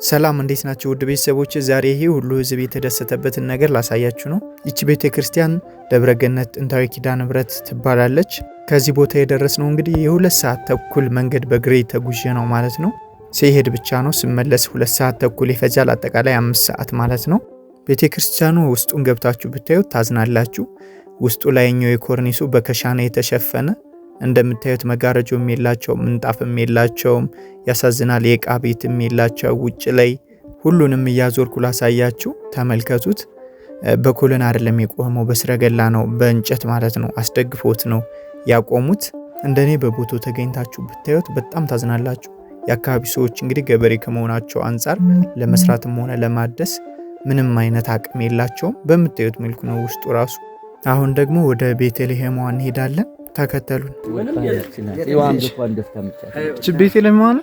ሰላም እንዴት ናችሁ ውድ ቤተሰቦች? ዛሬ ይሄ ሁሉ ህዝብ የተደሰተበትን ነገር ላሳያችሁ ነው። ይቺ ቤተክርስቲያን ደብረገነት ጥንታዊ ኪዳነ ምሕረት ትባላለች። ከዚህ ቦታ የደረስነው እንግዲህ የ2 ሰዓት ተኩል መንገድ በእግሬ ተጉዤ ነው ማለት ነው። ሲሄድ ብቻ ነው ስመለስ 2 ሰዓት ተኩል ይፈጃል። አጠቃላይ 5 ሰዓት ማለት ነው። ቤተክርስቲያኑ ውስጡን ገብታችሁ ብታዩት ታዝናላችሁ። ውስጡ ላይኛው የኮርኒሱ በከሻና የተሸፈነ እንደምታዩት መጋረጃም የላቸውም፣ ምንጣፍም የላቸውም። ያሳዝናል። የዕቃ ቤትም የላቸው። ውጭ ላይ ሁሉንም እያዞርኩ ላሳያችሁ፣ ተመልከቱት። በኮለን አይደለም የቆመው፣ በስረገላ ነው፣ በእንጨት ማለት ነው። አስደግፎት ነው ያቆሙት። እንደኔ በቦታው ተገኝታችሁ ብታዩት በጣም ታዝናላችሁ። የአካባቢ ሰዎች እንግዲህ ገበሬ ከመሆናቸው አንጻር ለመስራትም ሆነ ለማደስ ምንም አይነት አቅም የላቸውም። በምታዩት መልኩ ነው ውስጡ ራሱ። አሁን ደግሞ ወደ ቤተልሔም እንሄዳለን። ተከተሉን።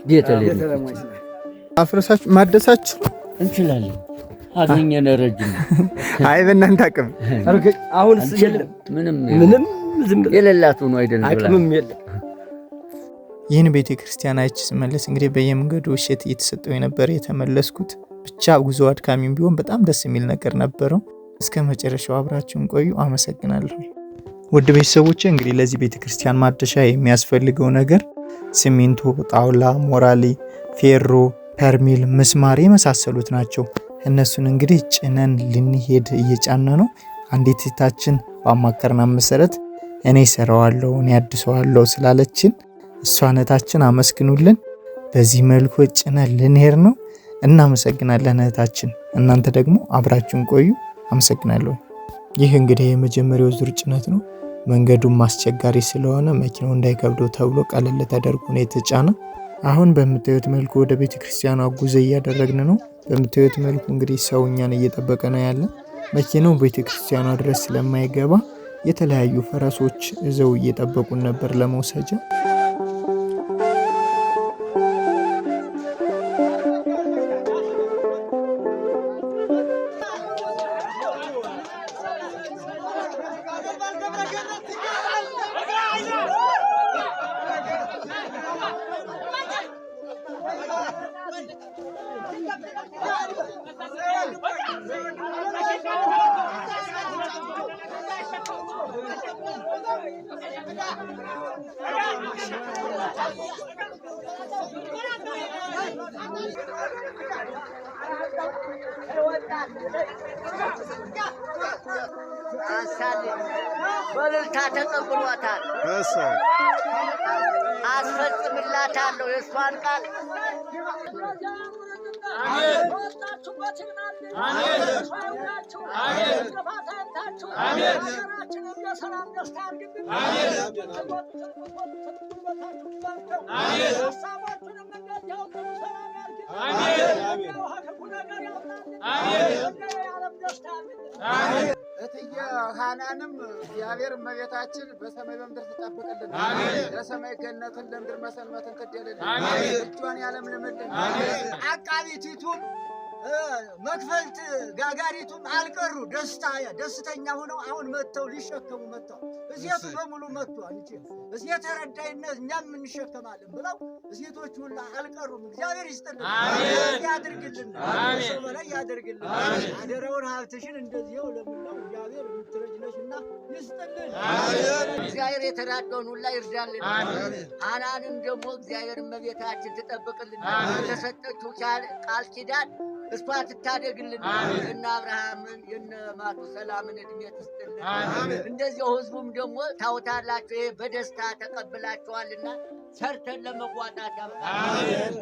ቤተልሔም አፍረሳችሁ ማደሳችሁ እንችላለን። አገኘን ረጅም አይ በእናንተ አቅም አሁን ምንም የሌላት ነው አይደለም፣ አቅምም የለም። ይህን ቤተክርስቲያን አይቼ ስመለስ እንግዲህ በየመንገዱ እሸት እየተሰጠው የነበረ የተመለስኩት። ብቻ ጉዞ አድካሚም ቢሆን በጣም ደስ የሚል ነገር ነበረው። እስከ መጨረሻው አብራችሁን ቆዩ። አመሰግናለሁ። ውድ ቤተሰቦቼ እንግዲህ ለዚህ ቤተክርስቲያን ማደሻ የሚያስፈልገው ነገር ሲሚንቶ፣ ጣውላ፣ ሞራሊ፣ ፌሮ፣ ፐርሚል፣ ምስማር የመሳሰሉት ናቸው። እነሱን እንግዲህ ጭነን ልንሄድ እየጫነ ነው። አንዲት እህታችን በአማከርና መሰረት እኔ ሰራዋለሁ እኔ አድሰዋለሁ ስላለችን እሷን እህታችን አመስግኑልን። በዚህ መልኩ ጭነን ልንሄድ ነው። እናመሰግናለን እህታችን። እናንተ ደግሞ አብራችሁን ቆዩ። አመሰግናለሁ። ይህ እንግዲህ የመጀመሪያው ዙር ጭነት ነው። መንገዱም አስቸጋሪ ስለሆነ መኪናው እንዳይከብደው ተብሎ ቀለል ተደርጎ ነው የተጫነ። አሁን በምታዩት መልኩ ወደ ቤተክርስቲያኗ ጉዞ እያደረግን ነው። በምታዩት መልኩ እንግዲህ ሰው እኛን እየጠበቀ ነው ያለ። መኪናው ቤተክርስቲያኗ ድረስ ስለማይገባ የተለያዩ ፈረሶች እዘው እየጠበቁን ነበር ለመውሰጃ። በልልታ ተቀብሏታል። አስፈጽምላታለሁ የእሷን ቃል። እትዬ ሃናንም እግዚአብሔር እመቤታችን በሰማይ በምድር ትጠብቅልን። ለሰማይ ገነትን ለምድር መሰንበትን ትደልልን። እጇን ያለምልምልን። አቃቢቲቱም መክፈልት ጋጋሪቱም አልቀሩ ደስተኛ ሆነው አሁን መጥተው ሊሸከሙ መጥተው እሴቱ በሙሉ መጥቷል። እሴት ረዳይነት እኛም እንሸከማለን ብለው እሴቶች ሁሉ አልቀሩም። እግዚአብሔር ይስጥልን፣ ያድርግልን፣ ሰው በላይ ያድርግልን። አደረውን ሀብትሽን እንደዚህው ለሙላው እግዚአብሔር የምትረጅነሽና ይስጥልን። እግዚአብሔር የተራደውን ሁላ ይርዳልን። ሃናንም ደግሞ እግዚአብሔር እመቤታችን ትጠብቅልን። የተሰጠችው ቃል ኪዳን እሷ ትታደግልን። እነ አብርሃምን የነ ማቱሰላምን እድሜ ትስጥልን። እንደዚያው ህዝቡም ደግሞ ታውታላችሁ፣ ይሄ በደስታ ተቀብላችኋልና ሰርተን ለመዋጣት ያብቃን።